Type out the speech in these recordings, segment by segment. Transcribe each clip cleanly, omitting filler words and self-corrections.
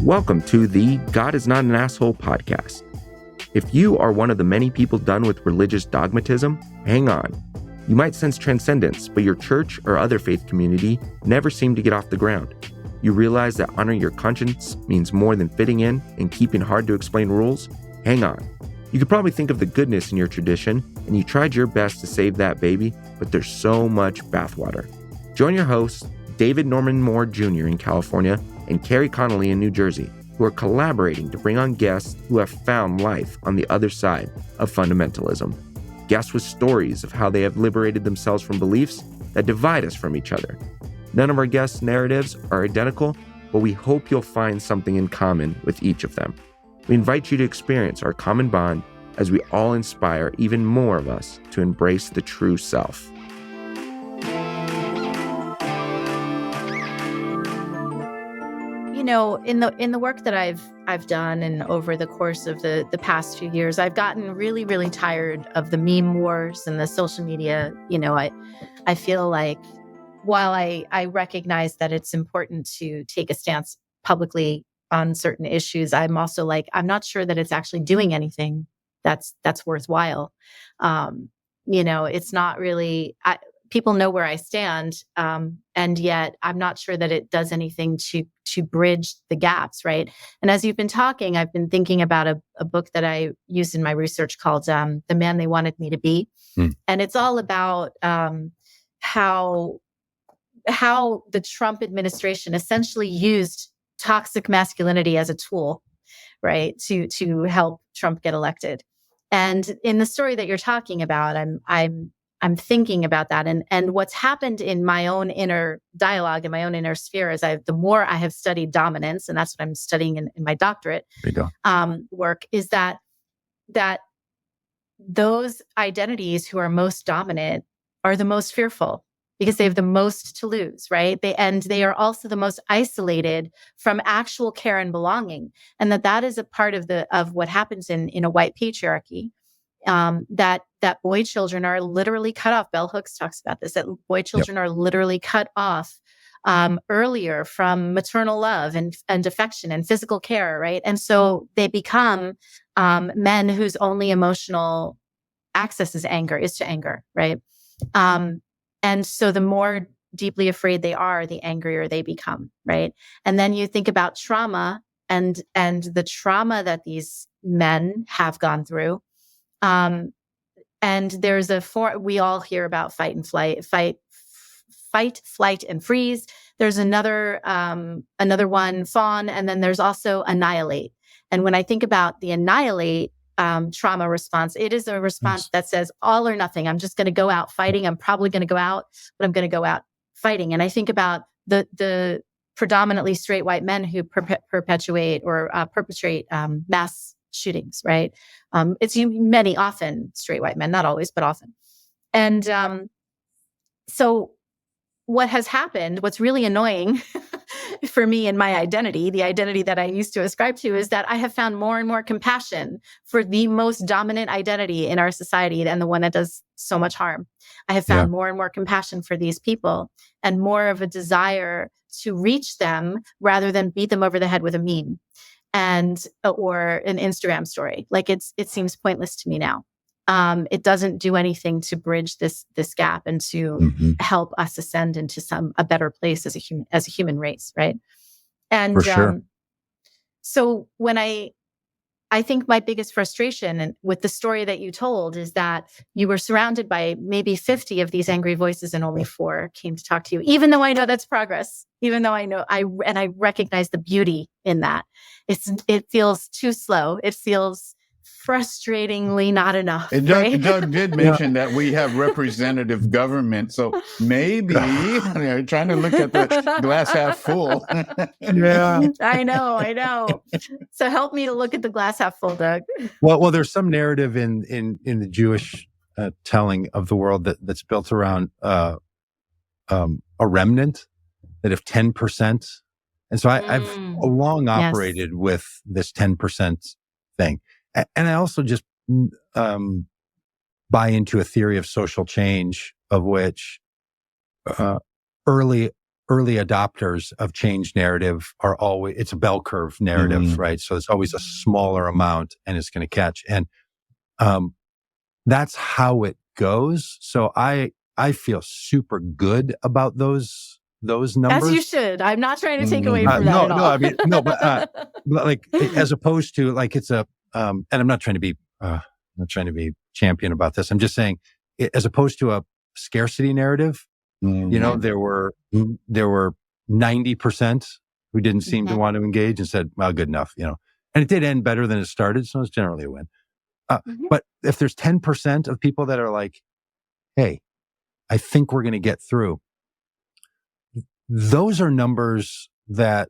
Welcome to the God is Not an Asshole podcast. If you are one of the many people done with religious dogmatism, hang on. You might sense transcendence, but your church or other faith community never seem to get off the ground. You realize that honoring your conscience means more than fitting in and keeping hard-to-explain rules? Hang on. You could probably think of the goodness in your tradition, and you tried your best to save that baby, but there's so much bathwater. Join your hosts, David Norman Moore Jr. in California and Carrie Connolly in New Jersey, who are collaborating to bring on guests who have found life on the other side of fundamentalism. Guests with stories of how they have liberated themselves from beliefs that divide us from each other. None of our guests' narratives are identical, but we hope you'll find something in common with each of them. We invite you to experience our common bond as we all inspire even more of us to embrace the true self. You know, in the work that I've done and over the course of the past few years, I've gotten really, really tired of the meme wars and the social media. You know, I feel like while I recognize that it's important to take a stance publicly on certain issues, I'm also like, I'm not sure that it's actually doing anything that's worthwhile. You know, it's not really, people know where I stand. And yet I'm not sure that it does anything to bridge the gaps, right? And as you've been talking, I've been thinking about a book that I used in my research called The Man They Wanted Me to Be. And it's all about how the Trump administration essentially used toxic masculinity as a tool, right, to help Trump get elected. And in the story that you're talking about, I'm thinking about that, and what's happened in my own inner dialogue, in my own inner sphere, is the more I have studied dominance, and that's what I'm studying in my doctorate work, is that those identities who are most dominant are the most fearful because they have the most to lose, right? They are also the most isolated from actual care and belonging, and that is a part of what happens in a white patriarchy. That boy children are literally cut off. Bell Hooks talks about this, that boy children are literally cut off earlier from maternal love and affection and physical care, right? And so they become men whose only emotional access is to anger, right? And so the more deeply afraid they are, the angrier they become, right? And then you think about trauma and the trauma that these men have gone through. And there's we all hear about fight, flight, and freeze. There's another one, fawn, and then there's also annihilate. And when I think about the annihilate trauma response, it is a response that says all or nothing. I'm just going to go out fighting. I'm probably going to go out, but I'm going to go out fighting. And I think about the predominantly straight white men who perpetuate or perpetrate mass shootings, right? It's often straight white men, not always, but often. And so what has happened, what's really annoying for me and my identity, the identity that I used to ascribe to, is that I have found more and more compassion for the most dominant identity in our society and the one that does so much harm. I have found more and more compassion for these people and more of a desire to reach them rather than beat them over the head with a meme or an Instagram story. Like it seems pointless to me now. It doesn't do anything to bridge this gap and to help us ascend into a better place as a human race, right? And for sure. So when I think my biggest frustration with the story that you told is that you were surrounded by maybe 50 of these angry voices and only 4 came to talk to you, even though I know that's progress, even though I recognize the beauty in that. It feels too slow. It feels frustratingly not enough. And Doug did mention that we have representative government, so maybe trying to look at the glass half full. I know. So help me to look at the glass half full, Doug. Well, there's some narrative in the Jewish telling of the world that's built around a remnant, that if 10%, and so I've long operated with this 10% thing. And I also just buy into a theory of social change of which early early adopters of change narrative are always, it's a bell curve narrative, right? So it's always a smaller amount and it's going to catch. And that's how it goes. So I feel super good about those numbers. As you should. I'm not trying to take away from that at all. No, I mean, no, but like as opposed to like it's a, and I'm not trying to be champion about this. I'm just saying, as opposed to a scarcity narrative, you know, there were 90% who didn't seem to want to engage and said, well, good enough, you know, and it did end better than it started. So it's generally a win. But if there's 10% of people that are like, hey, I think we're going to get through, those are numbers that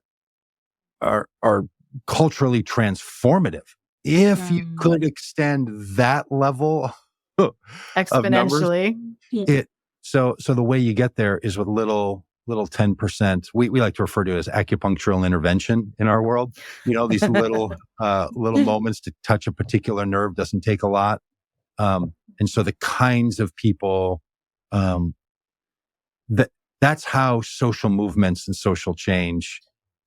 are culturally transformative. If you could extend that level exponentially, of numbers, so the way you get there is with little 10%. We like to refer to it as acupunctural intervention in our world. You know, these little moments to touch a particular nerve doesn't take a lot. And so the kinds of people that's how social movements and social change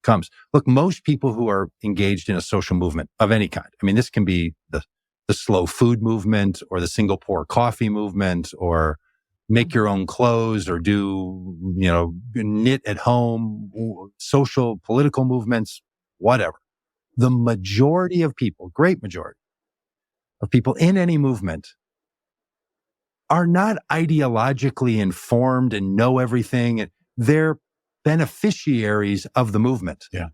comes. Look, most people who are engaged in a social movement of any kind, I mean, this can be the slow food movement or the single pour coffee movement or make your own clothes or do, you know, knit at home, social, political movements, whatever. The majority of people, great majority of people in any movement are not ideologically informed and know everything. They're beneficiaries of the movement. Yeah.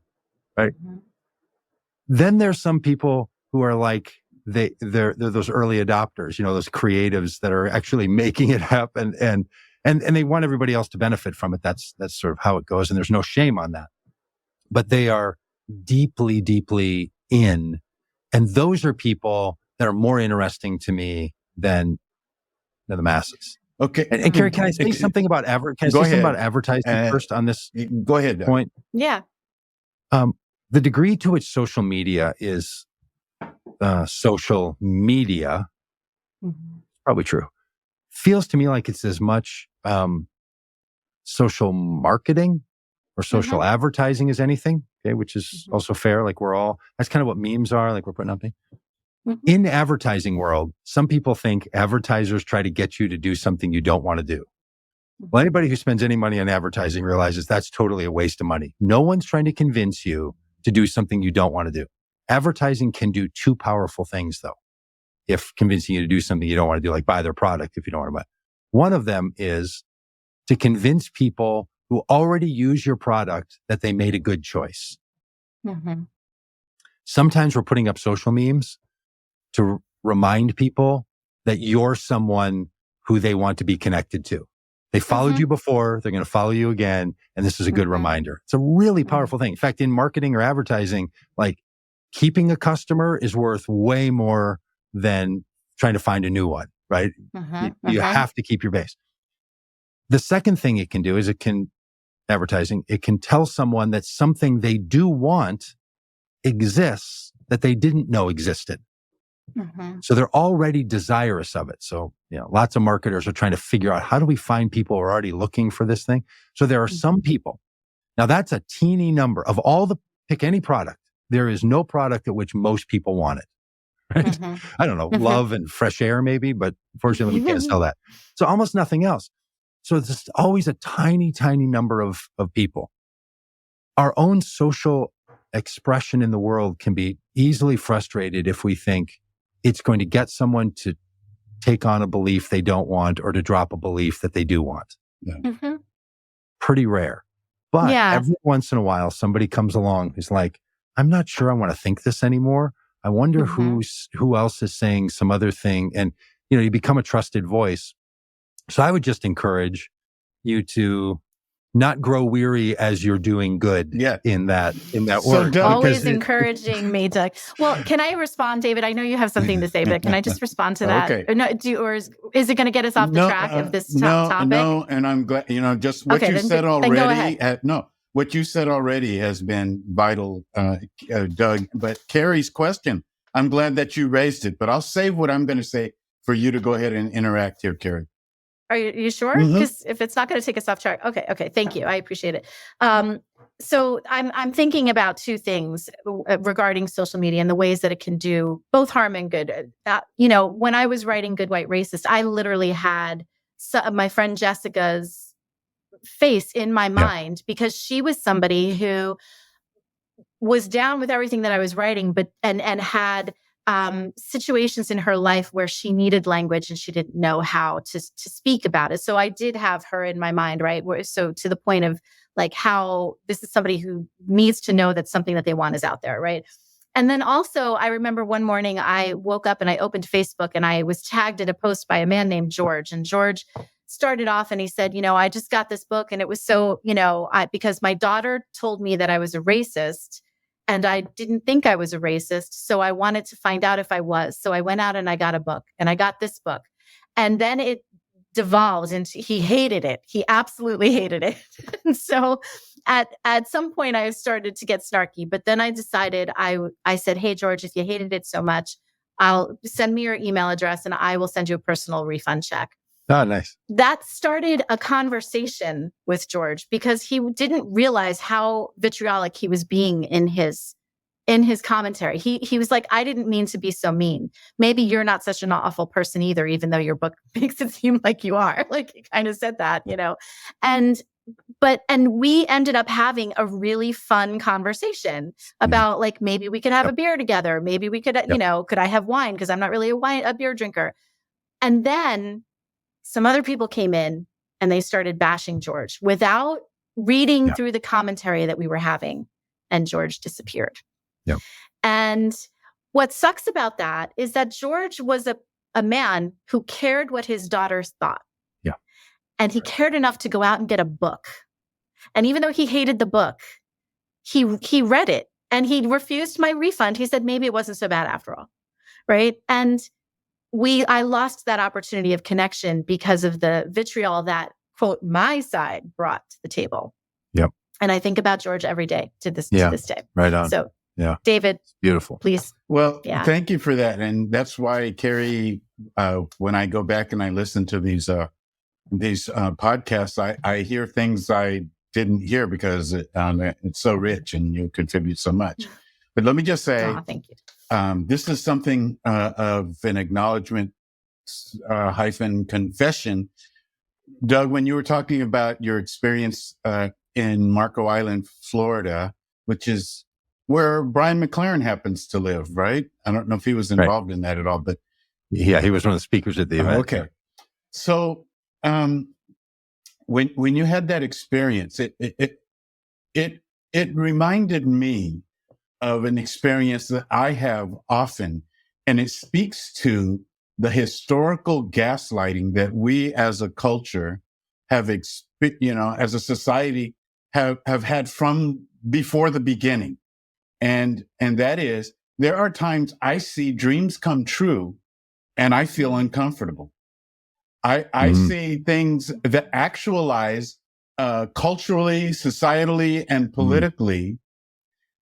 Right. Then there's some people who are like, they're those early adopters, you know, those creatives that are actually making it happen and they want everybody else to benefit from it. That's sort of how it goes. And there's no shame on that, but they are deeply, deeply in. And those are people that are more interesting to me than the masses. Okay. And Carrie, can I say something about something about advertising first on this? Go ahead. Point. Yeah. The degree to which social media is social media, probably true. Feels to me like it's as much social marketing or social advertising as anything. Okay, which is also fair. Like that's kind of what memes are. Like we're putting up. In the advertising world, some people think advertisers try to get you to do something you don't want to do. Well, anybody who spends any money on advertising realizes that's totally a waste of money. No one's trying to convince you to do something you don't want to do. Advertising can do two powerful things, though, if convincing you to do something you don't want to do, like buy their product if you don't want to buy it. One of them is to convince people who already use your product that they made a good choice. Sometimes we're putting up social memes to remind people that you're someone who they want to be connected to. They followed you before, they're going to follow you again, and this is a good reminder. It's a really powerful thing. In fact, in marketing or advertising, like keeping a customer is worth way more than trying to find a new one, right? You have to keep your base. The second thing it can do is it can tell someone that something they do want exists that they didn't know existed. So they're already desirous of it. So, you know, lots of marketers are trying to figure out, how do we find people who are already looking for this thing? So there are some people. Now that's a teeny number of pick any product. There is no product at which most people want it. Right? I don't know, love and fresh air maybe, but fortunately you can't sell that. So almost nothing else. So it's always a tiny, tiny number of people. Our own social expression in the world can be easily frustrated if we think it's going to get someone to take on a belief they don't want or to drop a belief that they do want. Pretty rare. But every once in a while, somebody comes along who's like, I'm not sure I want to think this anymore. I wonder who else is saying some other thing. And, you know, you become a trusted voice. So I would just encourage you to not grow weary as you're doing good in that work. Always encouraging me to. Well, can I respond, David? I know you have something to say, but can I just respond to that? Okay. No, or is it going to get us off the track of this topic? No, and I'm glad, you know, just what you said already. What you said already has been vital, Doug. But Carrie's question, I'm glad that you raised it, but I'll save what I'm going to say for you to go ahead and interact here, Carrie. Are you sure? Mm-hmm. Because if it's not going to take us off track, okay, thank you, I appreciate it. So I'm thinking about two things regarding social media and the ways that it can do both harm and good. When I was writing Good White Racist, I literally had my friend Jessica's face in my mind because she was somebody who was down with everything that I was writing, but and had situations in her life where she needed language and she didn't know how to speak about it. So I did have her in my mind, right? So to the point of like how this is somebody who needs to know that something that they want is out there, right? And then also, I remember one morning I woke up and I opened Facebook and I was tagged in a post by a man named George. And George started off and he said, I just got this book and it was so, because my daughter told me that I was a racist and I didn't think I was a racist. So I wanted to find out if I was. So I went out and I got a book and I got this book. And then it devolved into, he hated it. He absolutely hated it. And so at some point I started to get snarky, but then I decided, I said, hey, George, if you hated it so much, I'll send me your email address and I will send you a personal refund check. Oh, nice. That started a conversation with George because he didn't realize how vitriolic he was being in his commentary. He was like, I didn't mean to be so mean. Maybe you're not such an awful person either, even though your book makes it seem like you are. Like he kind of said that, And we ended up having a really fun conversation about like, maybe we could have a beer together. Maybe we could, could I have wine? Because I'm not really a beer drinker. And then some other people came in and they started bashing George without reading through the commentary that we were having. And George disappeared. Yep. And what sucks about that is that George was a man who cared what his daughters thought. Yeah. And he cared enough to go out and get a book. And even though he hated the book, he read it and he refused my refund. He said, maybe it wasn't so bad after all. Right. And I lost that opportunity of connection because of the vitriol that, quote, my side brought to the table. Yep. And I think about George every day to this day. Right on. So, David, it's beautiful. Please. Well, thank you for that. And that's why, Carrie, when I go back and I listen to these podcasts, I hear things I didn't hear because it's so rich and you contribute so much. But let me just say, thank you. This is something of an acknowledgement hyphen confession. Doug, when you were talking about your experience in Marco Island, Florida, which is where Brian McLaren happens to live, right? I don't know if he was involved in that at all, but yeah, he was one of the speakers at the event. Okay, so when you had that experience, it reminded me of an experience that I have often, and it speaks to the historical gaslighting that we as a culture have, as a society have had from before the beginning. And that is, there are times I see dreams come true and I feel uncomfortable. I see things that actualize culturally, societally, and politically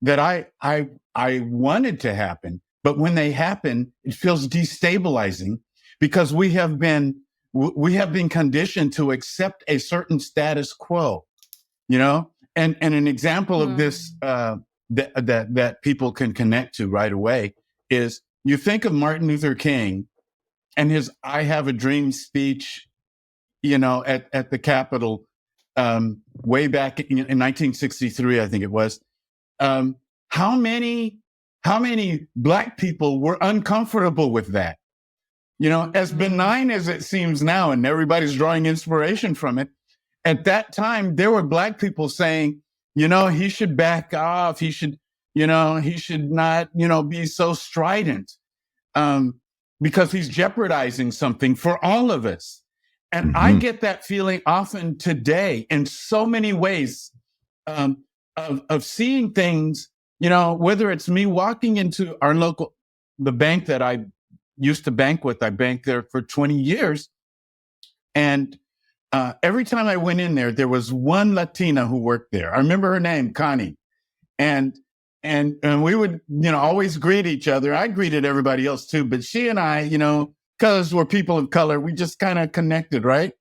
that I wanted to happen. But when they happen, it feels destabilizing because we have been conditioned to accept a certain status quo, and an example of this that people can connect to right away is you think of Martin Luther King and his "I Have a Dream" speech, at the Capitol way back in 1963, I think it was. How many Black people were uncomfortable with that? As benign as it seems now, and everybody's drawing inspiration from it. At that time, there were Black people saying, he should back off. He should not, be so strident, because he's jeopardizing something for all of us. And I get that feeling often today in so many ways, of seeing things, whether it's me walking into the bank that I used to bank with. I banked there for 20 years. And every time I went in there, there was one Latina who worked there. I remember her name, Connie. And we would, always greet each other. I greeted everybody else too, but she and I, because we're people of color, we just kind of connected, right?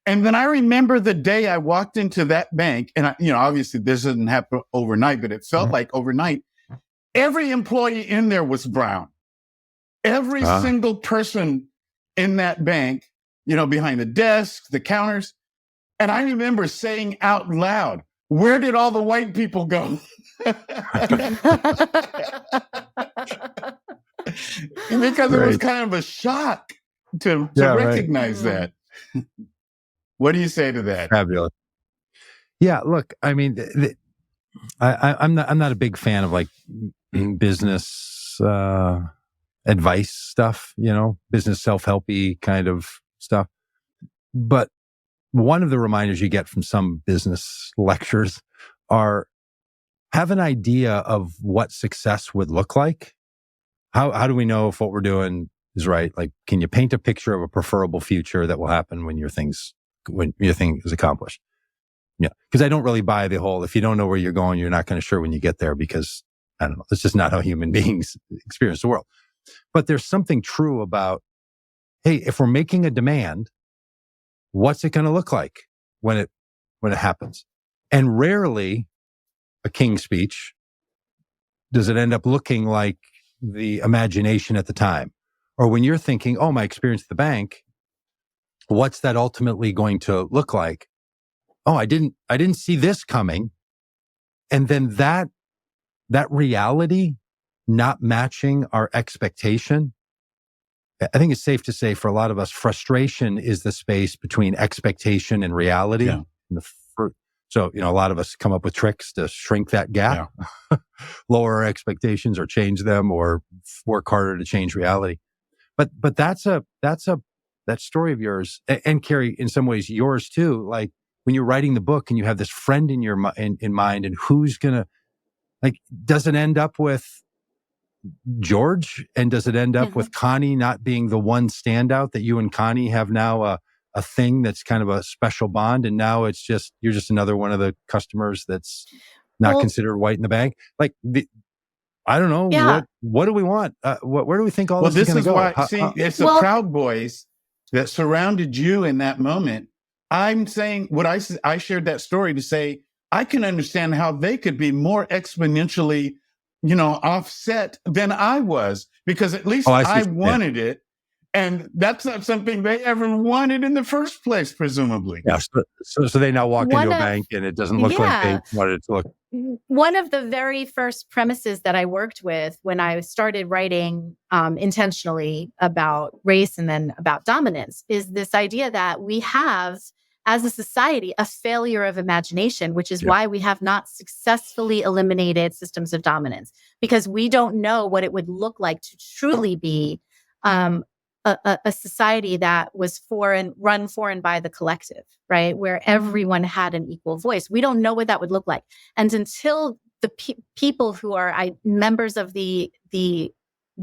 And then I remember the day I walked into that bank, and obviously this didn't happen overnight, but it felt like overnight. Every employee in there was brown. Every single person in that bank, behind the desk, the counters. And I remember saying out loud, "Where did all the white people go?" Because it was kind of a shock to recognize that. What do you say to that? Fabulous. Yeah, look, I mean, I'm not a big fan of like business advice stuff, business self-helpy kind of stuff. But one of the reminders you get from some business lectures are have an idea of what success would look like. How do we know if what we're doing is right? Like, can you paint a picture of a preferable future that will happen when your thing is accomplished? Yeah. Because I don't really buy the whole, if you don't know where you're going, you're not kind of sure when you get there, because I don't know. That's just not how human beings experience the world. But there's something true about, hey, if we're making a demand, what's it going to look like when it happens? And rarely a King's speech does it end up looking like the imagination at the time. Or when you're thinking, oh, my experience at the bank, what's that ultimately going to look like? Oh, I didn't see this coming. And then that reality not matching our expectation, I think it's safe to say for a lot of us, frustration is the space between expectation and reality. Yeah. So, a lot of us come up with tricks to shrink that gap, lower our expectations or change them, or work harder to change reality. But that story of yours, and Carrie, in some ways yours too, like when you're writing the book and you have this friend in your in mind, and who's gonna, like, does it end up with George, and does it end up with Connie not being the one standout, that you and Connie have now a thing that's kind of a special bond, and now it's just, you're just another one of the customers that's not considered white in the bank? Like, I don't know. Yeah. What do we want? Where do we think all this is going to go? Why, it's the Proud Boys that surrounded you in that moment. I'm saying what I shared that story to say, I can understand how they could be more exponentially, offset than I was, because at least I wanted it. And that's not something they ever wanted in the first place, presumably. Yeah. So they now walk into a bank and it doesn't look like they wanted it to look. One of the very first premises that I worked with when I started writing intentionally about race and then about dominance is this idea that we have, as a society, a failure of imagination, which is why we have not successfully eliminated systems of dominance, because we don't know what it would look like to truly be a society that was run for and by the collective, right? Where everyone had an equal voice. We don't know what that would look like. And until the people who are members of the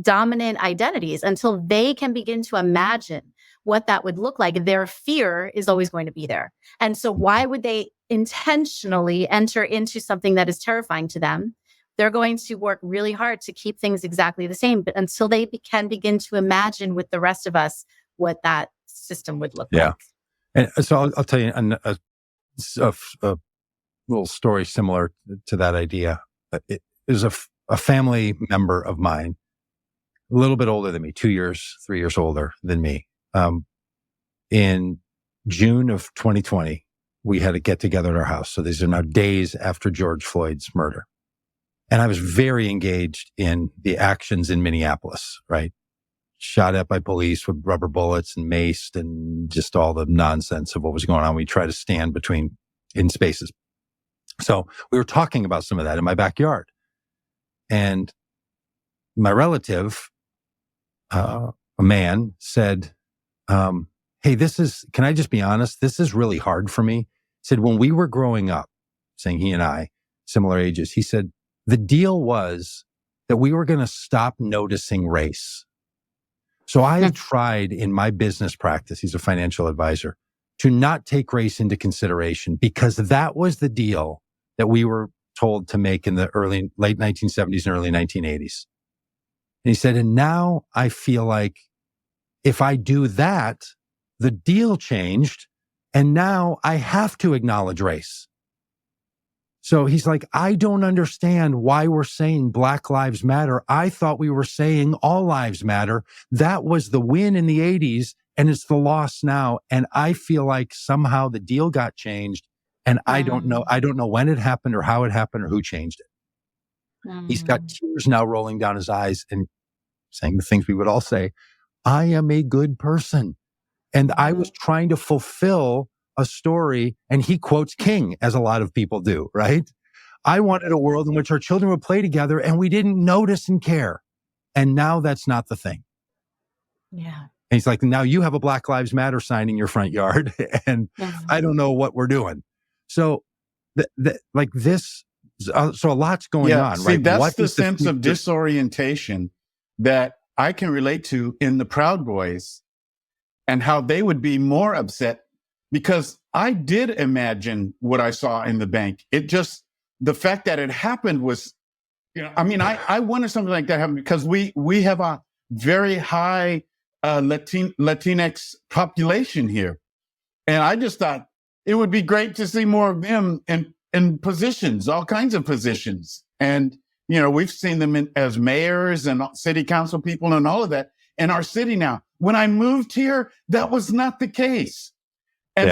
dominant identities, until they can begin to imagine what that would look like, their fear is always going to be there. And so why would they intentionally enter into something that is terrifying to them? They're going to work really hard to keep things exactly the same, but until they can begin to imagine with the rest of us what that system would look like. And so I'll tell you a little story similar to that idea. It is a family member of mine, a little bit older than me, 3 years older than me. In June of 2020, we had a get together at our house. So these are now days after George Floyd's murder. And I was very engaged in the actions in Minneapolis, right? Shot at by police with rubber bullets and maced and just all the nonsense of what was going on. We tried to stand in spaces. So we were talking about some of that in my backyard. And my relative, a man, said, hey, can I just be honest? This is really hard for me. He said, when we were growing up, saying he and I, similar ages, he said, the deal was that we were going to stop noticing race. So I have tried in my business practice, he's a financial advisor, to not take race into consideration, because that was the deal that we were told to make in the late 1970s and early 1980s. And he said, and now I feel like if I do that, the deal changed And now I have to acknowledge race. So he's like, I don't understand why we're saying Black Lives Matter. I thought we were saying all lives matter. That was the win in the 80s and it's the loss now. And I feel like somehow the deal got changed and I don't know. I don't know when it happened or how it happened or who changed it. He's got tears now rolling down his eyes and saying the things we would all say. I am a good person. And I was trying to fulfill a story, and he quotes King, as a lot of people do, right? I wanted a world in which our children would play together and we didn't notice and care. And now that's not the thing. Yeah. And he's like, now you have a Black Lives Matter sign in your front yard, and I don't know what we're doing. So, like this, so a lot's going on, see, right? that's What the is sense of disorientation that I can relate to in the Proud Boys and how they would be more upset because I did imagine what I saw in the bank. It just, the fact that it happened was, I mean, I wanted something like that happen because we have a very high Latinx population here. And I just thought it would be great to see more of them in positions, all kinds of positions. And, we've seen them as mayors and city council people and all of that in our city now. When I moved here, that was not the case. And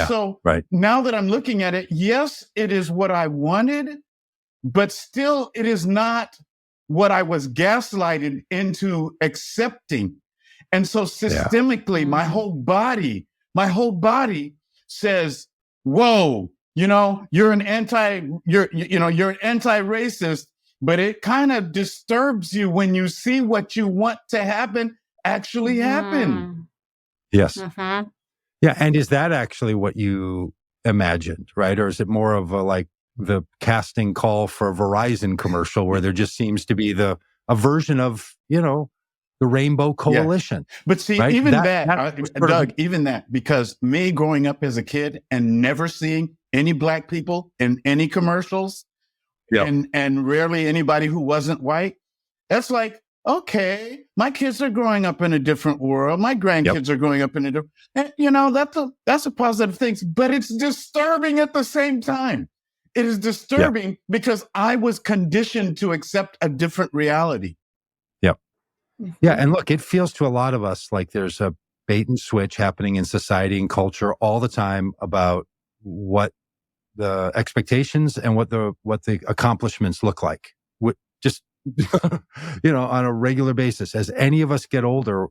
now that I'm looking at it, yes, it is what I wanted, but still it is not what I was gaslighted into accepting. And so systemically, my whole body says, whoa, you're an anti-racist, but it kind of disturbs you when you see what you want to happen actually happen. Yes. Yeah. And is that actually what you imagined, right? Or is it more of the casting call for a Verizon commercial where there just seems to be a version of, the Rainbow Coalition? Yeah. But see, right? even Doug, even that, because me growing up as a kid and never seeing any Black people in any commercials and rarely anybody who wasn't white, that's like, okay, my kids are growing up in a different world. My grandkids are growing up in a different, that's a positive thing, but it's disturbing at the same time. It is disturbing because I was conditioned to accept a different reality. Yeah. And look, it feels to a lot of us like there's a bait and switch happening in society and culture all the time about what the expectations and what the accomplishments look like. Just, on a regular basis. As any of us get older,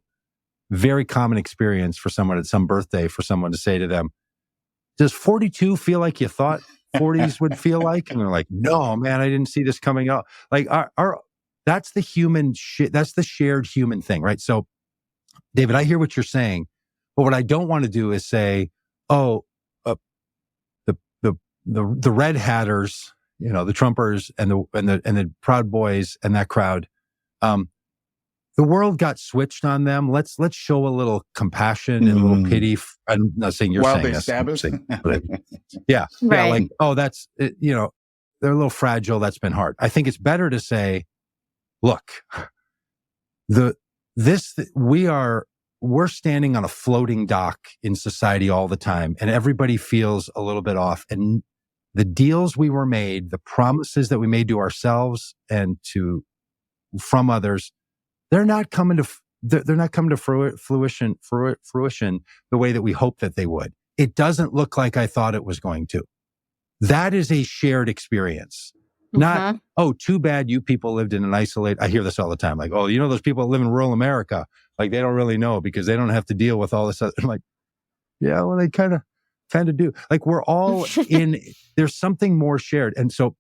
very common experience for someone at some birthday, for someone to say to them, does 42 feel like you thought 40s would feel like? And they're like, no, man, I didn't see this coming up. Like that's the human shit. That's the shared human thing, right? So, David, I hear what you're saying, but what I don't want to do is say, the red hatters, the Trumpers and the Proud Boys and that crowd, the world got switched on them. Let's show a little compassion and a little pity. I'm not saying you're while saying they this. stab us. Yeah, Right. like, that's they're a little fragile. That's been hard. I think it's better to say, look, we're standing on a floating dock in society all the time, and everybody feels a little bit off. And the deals we were made, the promises that we made to ourselves and from others, they're not coming to fruition the way that we hoped that they would. It doesn't look like I thought it was going to. That is a shared experience. Not, too bad you people lived in an isolated. I hear this all the time. Like, those people that live in rural America, like they don't really know because they don't have to deal with all this other. I'm like, yeah, well, they kind of do. Like we're all there's something more shared. And so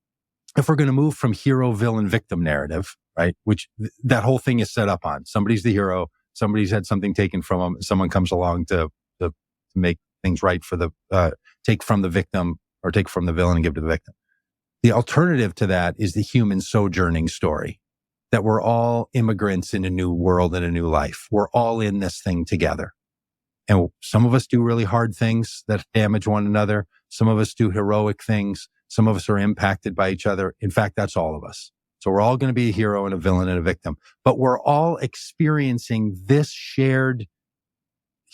if we're going to move from hero, villain, victim narrative, right, which that whole thing is set up on, somebody's the hero, somebody's had something taken from them, someone comes along to make things right for take from the victim or take from the villain and give to the victim. The alternative to that is the human sojourning story, that we're all immigrants in a new world and a new life. We're all in this thing together. And some of us do really hard things that damage one another. Some of us do heroic things. Some of us are impacted by each other. In fact, that's all of us. So we're all going to be a hero and a villain and a victim, but we're all experiencing this shared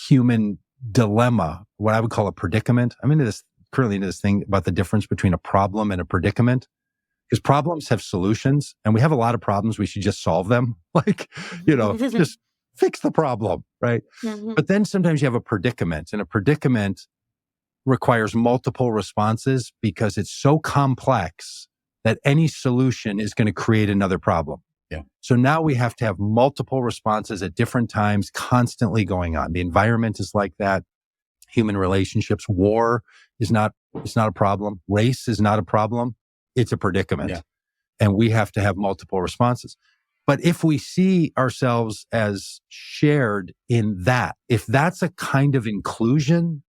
human dilemma, what I would call a predicament. I'm currently into this thing about the difference between a problem and a predicament. Because problems have solutions, and we have a lot of problems. We should just solve them. Just fix the problem, right? Mhm. But then sometimes you have a predicament, and a predicament requires multiple responses because it's so complex that any solution is going to create another problem. Yeah. So now we have to have multiple responses at different times, constantly going on. The environment is like that. Human relationships, war is not a problem. Race is not a problem. It's a predicament. Yeah. And we have to have multiple responses. But if we see ourselves as shared in that, if that's a kind of inclusion,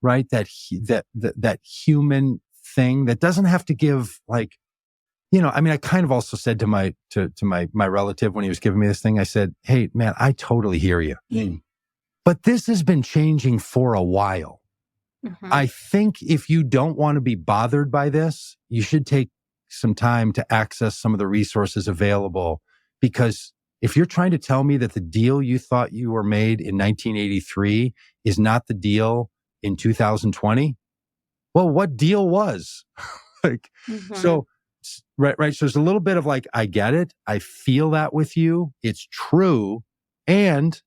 right? That human thing that doesn't have to give I kind of also said to my relative when he was giving me this thing, I said, hey man, I totally hear you. Mm. But this has been changing for a while. Mhm. I think if you don't want to be bothered by this, you should take some time to access some of the resources available. Because if you're trying to tell me that the deal you thought you were made in 1983 is not the deal in 2020, well, what deal was? Mhm. So, right. So there's a little bit of I get it. I feel that with you. It's true. And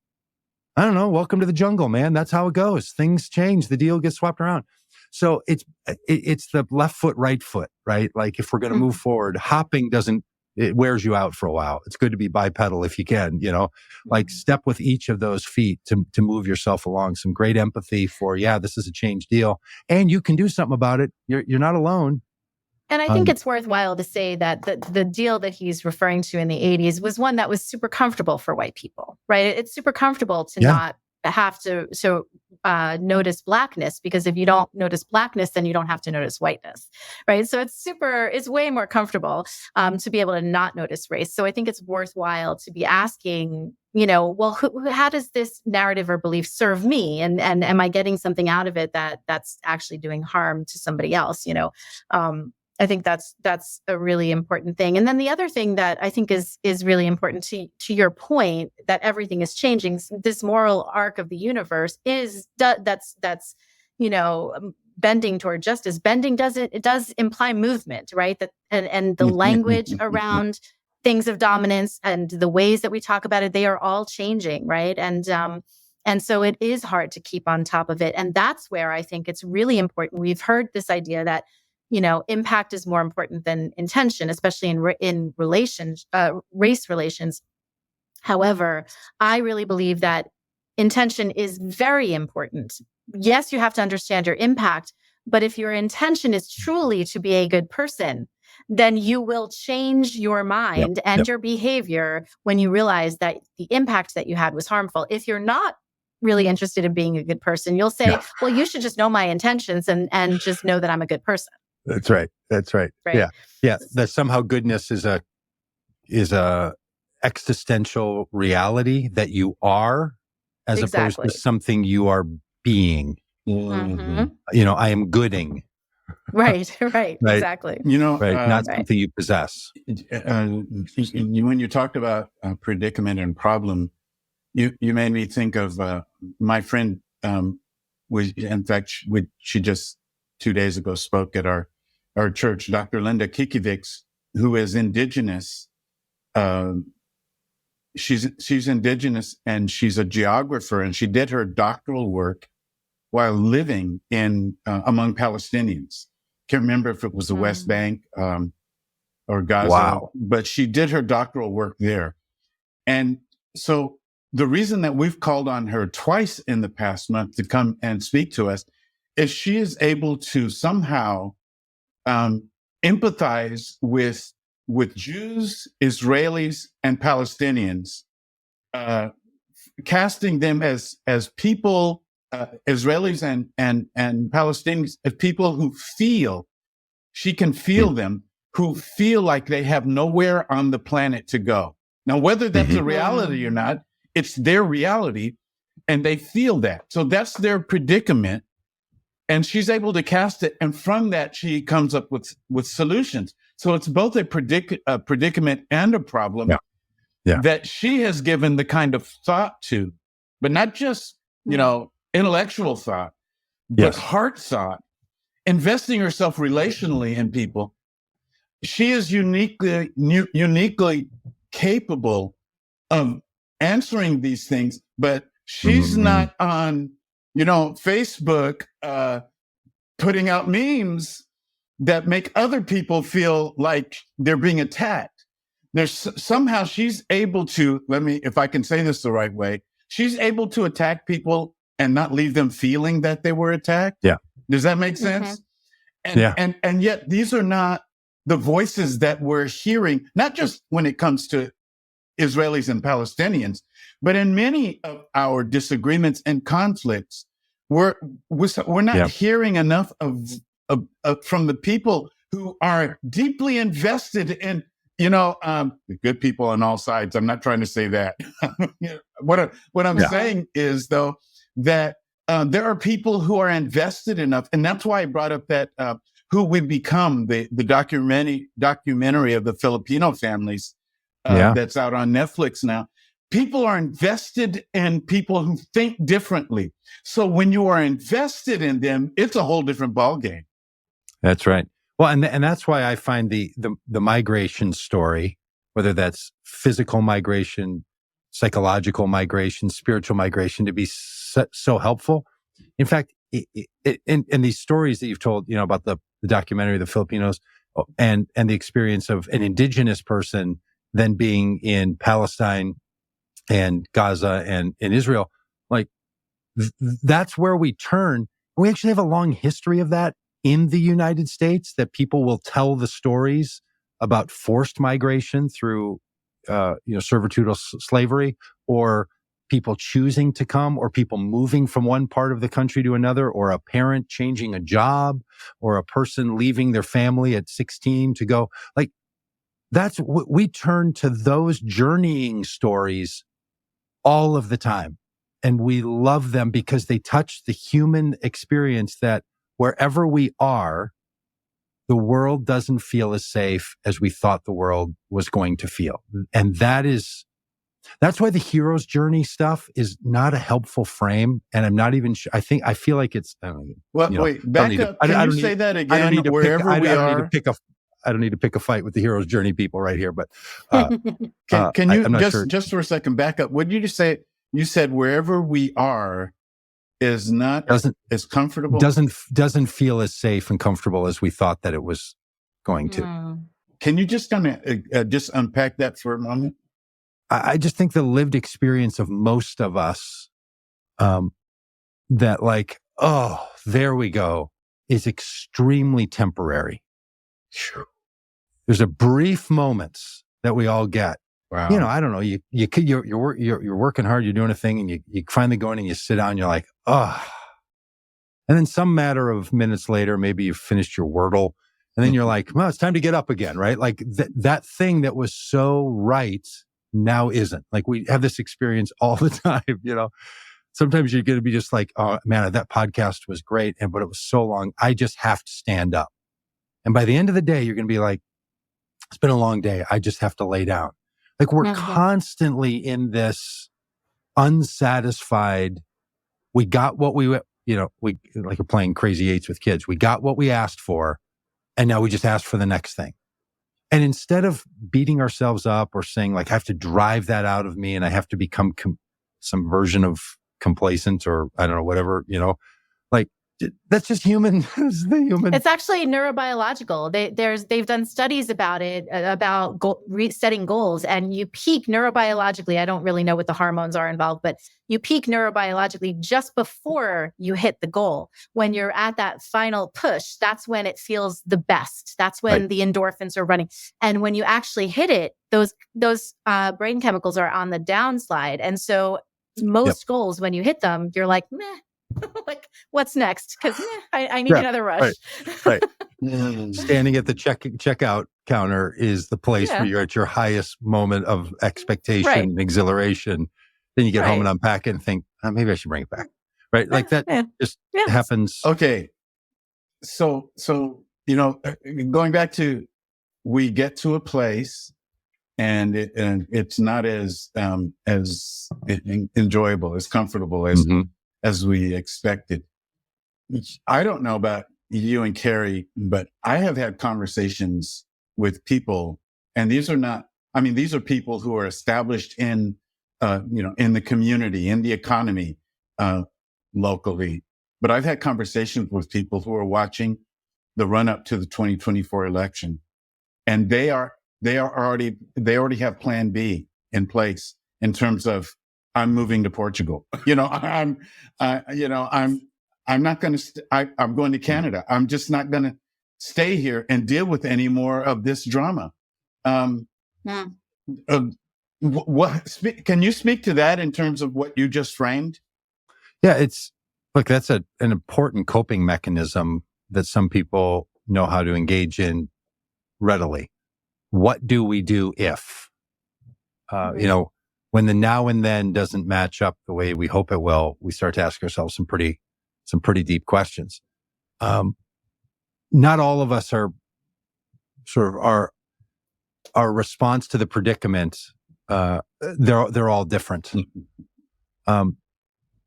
I don't know, welcome to the jungle, man. That's how it goes. Things change. The deal gets swapped around. So it's the left foot, right foot, right? If we're going to move forward, hopping it wears you out for a while. It's good to be bipedal if you can, step with each of those feet to move yourself along. Some great empathy for, this is a change deal. And you can do something about it. You're not alone. And I think it's worthwhile to say that the deal that he's referring to in the 80s was one that was super comfortable for white people, right? It's super comfortable to not have to notice blackness, because if you don't notice blackness, then you don't have to notice whiteness, right? So it's way more comfortable to be able to not notice race. So I think it's worthwhile to be asking, well, how does this narrative or belief serve me? And am I getting something out of it that's actually doing harm to somebody else? I think that's a really important thing. And then the other thing that I think is really important to your point, that everything is changing. This moral arc of the universe that's bending toward justice. Bending does imply movement, right? That and the language around things of dominance and the ways that we talk about it, they are all changing, right? And so it is hard to keep on top of it. And that's where I think it's really important. We've heard this idea that impact is more important than intention, especially in relations, race relations. However, I really believe that intention is very important. Yes, you have to understand your impact, but if your intention is truly to be a good person, then you will change your mind and your behavior when you realize that the impact that you had was harmful. If you're not really interested in being a good person, you'll say, well, you should just know my intentions and just know that I'm a good person. That's right. Right. Yeah. That somehow goodness is a existential reality that you are, as opposed to something you are being. Mm-hmm. I am gooding. Right. Exactly. Not something you possess. When you talked about predicament and problem, you made me think of my friend. She just 2 days ago spoke at our church, Dr. Linda Kikiewicz, who is indigenous. She's indigenous and she's a geographer, and she did her doctoral work while living in among Palestinians. Can't remember if it was the West Bank or Gaza, wow. But she did her doctoral work there. And so the reason that we've called on her twice in the past month to come and speak to us is she is able to somehow empathize with Jews, Israelis, and Palestinians, casting them as people, Israelis and Palestinians, as people who feel, she can feel them, who feel like they have nowhere on the planet to go. Now, whether that's a reality or not, it's their reality, and they feel that. So that's their predicament. And she's able to cast it. And from that, she comes up with solutions. So it's both a predicament and a problem that she has given the kind of thought to, but not just, intellectual thought, but Yes. heart thought, investing herself relationally in people. She is uniquely capable of answering these things, but she's Mhm. not on, Facebook, putting out memes that make other people feel like they're being attacked. Somehow she's able to, if I can say this the right way, she's able to attack people and not leave them feeling that they were attacked. Yeah. Does that make sense? And yet these are not the voices that we're hearing, not just when it comes to Israelis and Palestinians, but in many of our disagreements and conflicts, we're not hearing enough of from the people who are deeply invested in, the good people on all sides. I'm not trying to say that. What I'm saying is, though, that there are people who are invested enough, and that's why I brought up that Who We Become, the documentary of the Filipino families that's out on Netflix now. People are invested in people who think differently. So when you are invested in them, it's a whole different ballgame. That's right. Well, and that's why I find the migration story, whether that's physical migration, psychological migration, spiritual migration, to be so helpful. In fact, in these stories that you've told, about the documentary, the Filipinos, and the experience of an indigenous person then being in Palestine and Gaza and in Israel, like that's where we turn. We actually have a long history of that in the United States, that people will tell the stories about forced migration through, servitudal slavery, or people choosing to come, or people moving from one part of the country to another, or a parent changing a job, or a person leaving their family at 16 to go. Like, that's what we turn to, those journeying stories all of the time. And we love them because they touch the human experience, that wherever we are, the world doesn't feel as safe as we thought the world was going to feel. And that's why the hero's journey stuff is not a helpful frame. And I'm not even sure. I feel like it's, I don't know. Well, wait, back up. Can you say that again? I don't need to pick a fight with the hero's journey people right here, but can you I'm not sure. just for a second back up? What did you just say? You said wherever we are is not as comfortable. Doesn't feel as safe and comfortable as we thought that it was going to. Can you just kind of just unpack that for a moment? I just think the lived experience of most of us, that like, oh, there we go, is extremely temporary. There's a brief moments that we all get. Wow. I don't know. You're working hard. You're doing a thing, and you finally go in and you sit down. And you're like, oh. And then some matter of minutes later, maybe you've finished your Wordle, and then you're like, well, it's time to get up again, right? Like that thing that was so right now isn't. Like, we have this experience all the time. Sometimes you're going to be just like, oh man, that podcast was great, but it was so long. I just have to stand up. And by the end of the day, you're going to be like, it's been a long day. I just have to lay down. Like, we're constantly in this unsatisfied. We got what we like we're playing crazy eights with kids. We got what we asked for, and now we just ask for the next thing. And instead of beating ourselves up or saying like, I have to drive that out of me and I have to become some version of complacent, or I don't know, whatever, like, that's just human. It's the human. It's actually neurobiological. They've done studies about it, about setting goals, and you peak neurobiologically. I don't really know what the hormones are involved, but you peak neurobiologically just before you hit the goal. When you're at that final push, that's when it feels the best. That's when the endorphins are running. And when you actually hit it, those brain chemicals are on the downslide. And so most goals, when you hit them, you're like, meh. Like, what's next? Because I need another rush. Right. Standing at the checkout counter is the place where you're at your highest moment of expectation and exhilaration. Then you get home and unpack it and think, maybe I should bring it back. Right? Like that just happens. Okay. So going back to, we get to a place and it's not as enjoyable, as comfortable as as we expected. I don't know about you and Carrie, but I have had conversations with people, and these are people who are established in, in the community, in the economy, locally. But I've had conversations with people who are watching the run up to the 2024 election, and they already have Plan B in place in terms of, I'm moving to Portugal. I'm not going to. I'm going to Canada. I'm just not going to stay here and deal with any more of this drama. Can you speak to that in terms of what you just framed? Yeah, that's an important coping mechanism that some people know how to engage in readily. What do we do if, when the now and then doesn't match up the way we hope it will, we start to ask ourselves some pretty deep questions. Not all of us are sort of our response to the predicament. They're all different.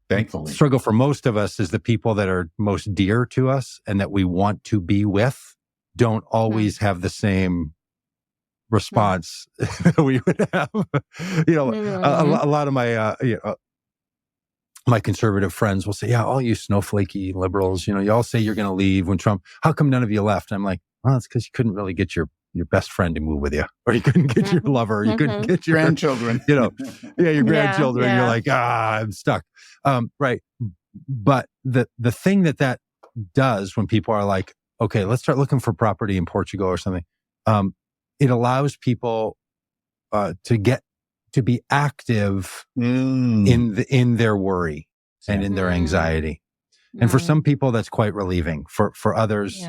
Thankfully, the struggle for most of us is the people that are most dear to us and that we want to be with don't always have the same response that we would have. A lot of my my conservative friends will say, yeah, all you snowflakey liberals, you all say you're going to leave when Trump, how come none of you left? I'm like, well, it's because you couldn't really get your best friend to move with you, or you couldn't get your lover, or you couldn't get your grandchildren, your grandchildren. You're like, I'm stuck. Right. But the thing that does when people are like, okay, let's start looking for property in Portugal or something. It allows people to be active in their worry and in their anxiety. And for some people, that's quite relieving. For others,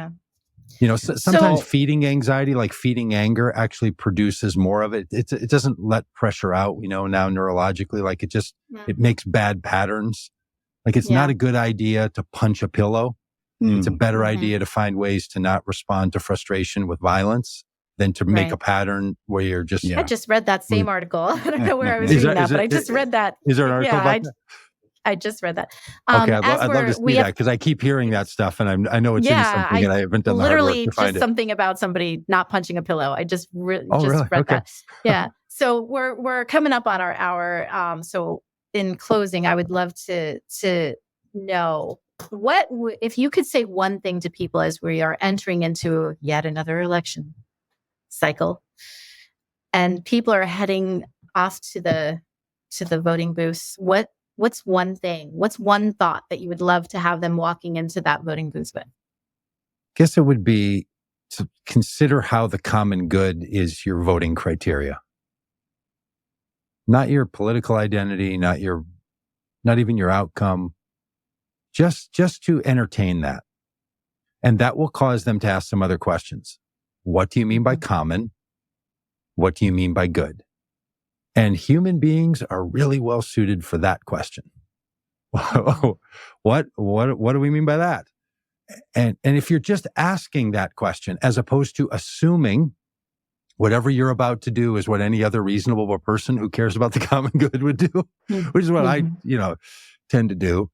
sometimes feeding anxiety, like feeding anger, actually produces more of it. It doesn't let pressure out, now neurologically, like it makes bad patterns. Like it's not a good idea to punch a pillow. It's a better idea to find ways to not respond to frustration with violence than to make a pattern where you're just... I just read that same article. I don't know where I was reading that, but I just read that. Is there an article about that? I just read that. Okay, I'd love to see that, because I keep hearing that stuff, and I know it's in something, and I haven't done the hard work to find it. Literally just something about somebody not punching a pillow. I just read that. Yeah. So we're coming up on our hour. So in closing, I would love to know, what if you could say one thing to people as we are entering into yet another election cycle, and people are heading off to the voting booths? What's one thing? What's one thought that you would love to have them walking into that voting booth with? I guess it would be to consider how the common good is your voting criteria, not your political identity, not even your outcome. Just to entertain that, and that will cause them to ask some other questions. What do you mean by common? What do you mean by good? And human beings are really well suited for that question. What do we mean by that? And if you're just asking that question, as opposed to assuming whatever you're about to do is what any other reasonable person who cares about the common good would do, which is what I tend to do.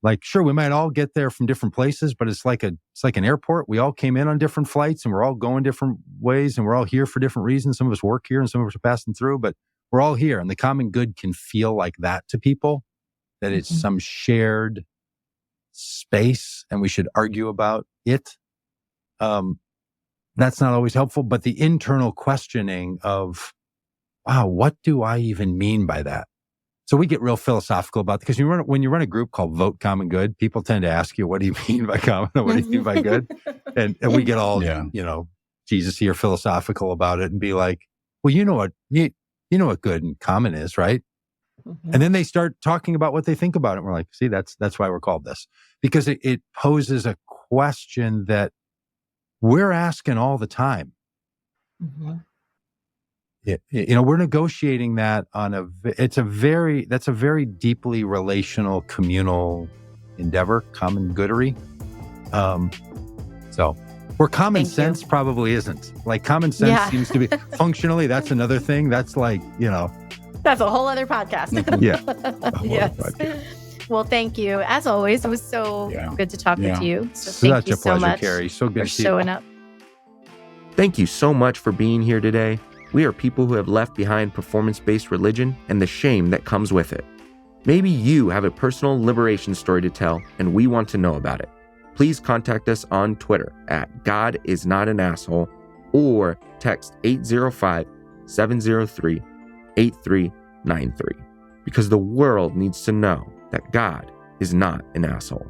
Like, sure, we might all get there from different places, but it's like an airport. We all came in on different flights, and we're all going different ways, and we're all here for different reasons. Some of us work here, and some of us are passing through, but we're all here. And the common good can feel like that to people, that it's some shared space, and we should argue about it. That's not always helpful, but the internal questioning of, wow, what do I even mean by that? So we get real philosophical about it, because when you run a group called Vote Common Good, people tend to ask you, what do you mean by common? Or what do you mean by good? And we get all, Jesus-y or philosophical about it, and be like, well, you know what good and common is, right? And then they start talking about what they think about it. And we're like, see, that's why we're called this, because it poses a question that we're asking all the time. We're negotiating that that's a very deeply relational, communal endeavor, common goodery. So where common sense probably isn't. Like, common sense seems to be functionally, that's another thing. That's like, That's a whole other podcast. Yeah. Yes. Well, thank you. As always, it was so good to talk with you. So thank you Such a pleasure, so much Carrie. So good for to see you. showing up. Thank you so much for being here today. We are people who have left behind performance-based religion and the shame that comes with it. Maybe you have a personal liberation story to tell, and we want to know about it. Please contact us on Twitter at God is not an asshole, or text 805-703-8393, because the world needs to know that God is not an asshole.